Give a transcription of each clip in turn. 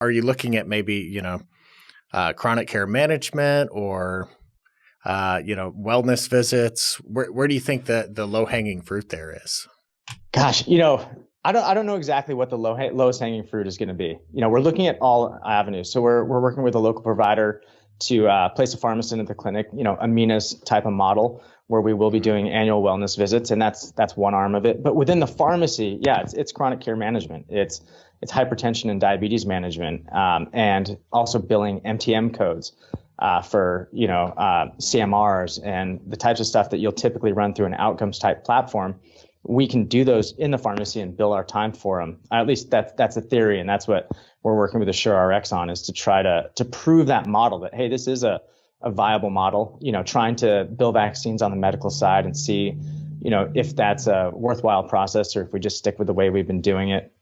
are you looking at maybe, chronic care management or, wellness visits? Where do you think the low hanging fruit there is? Gosh, I don't know exactly what the lowest hanging fruit is going to be. We're looking at all avenues. So we're working with a local provider to place a pharmacist into the clinic, Amina's type of model where we will be doing annual wellness visits, and that's one arm of it. But within the pharmacy, it's chronic care management. It's hypertension and diabetes management, and also billing MTM codes for CMRs and the types of stuff that you'll typically run through an outcomes type platform. We can do those in the pharmacy and bill our time for them. At least that's a theory, and that's what we're working with AssureRx on, is to try to prove that model that, hey, this is a viable model, trying to bill vaccines on the medical side and see, if that's a worthwhile process or if we just stick with the way we've been doing it,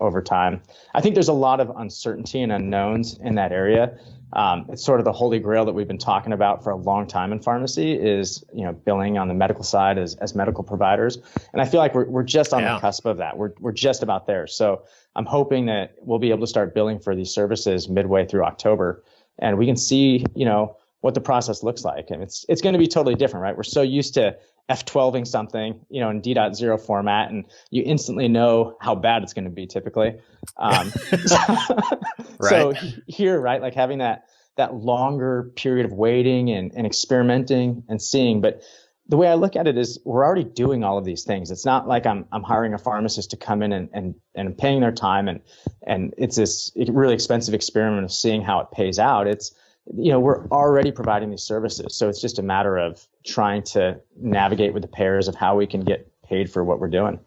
over time. I think there's a lot of uncertainty and unknowns in that area. It's sort of the holy grail that we've been talking about for a long time in pharmacy is, billing on the medical side as medical providers. And I feel like we're just on the cusp of that. We're just about there. So I'm hoping that we'll be able to start billing for these services midway through October, and we can see, what the process looks like. And it's going to be totally different, right? We're so used to F12ing something, in D.0 format, and you instantly know how bad it's going to be typically. Right. So here, right, like having that longer period of waiting and experimenting and seeing. But the way I look at it is we're already doing all of these things. It's not like I'm hiring a pharmacist to come in and paying their time and it's this really expensive experiment of seeing how it pays out. It's, we're already providing these services. So it's just a matter of trying to navigate with the payers of how we can get paid for what we're doing.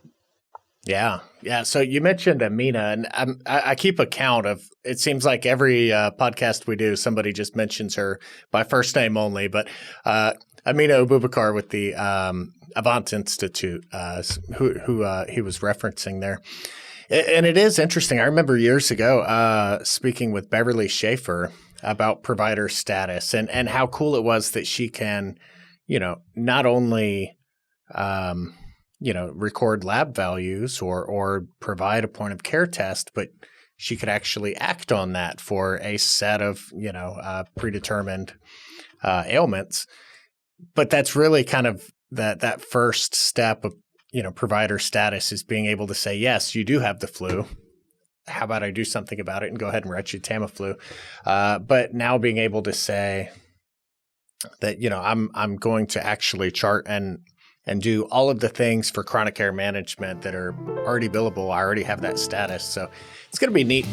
Yeah. Yeah. So you mentioned Amina, and I keep a count of, it seems like every podcast we do, somebody just mentions her by first name only, but Amina Abubakar with the Avant Institute, who he was referencing there. And it is interesting. I remember years ago speaking with Beverly Schaefer about provider status and how cool it was that she can, not only, record lab values or provide a point of care test, but she could actually act on that for a set of, predetermined ailments. But that's really kind of that first step of, provider status is being able to say, yes, you do have the flu. How about I do something about it and go ahead and write you Tamiflu? But now being able to say that, I'm going to actually chart and do all of the things for chronic care management that are already billable. I already have that status. So it's going to be neat.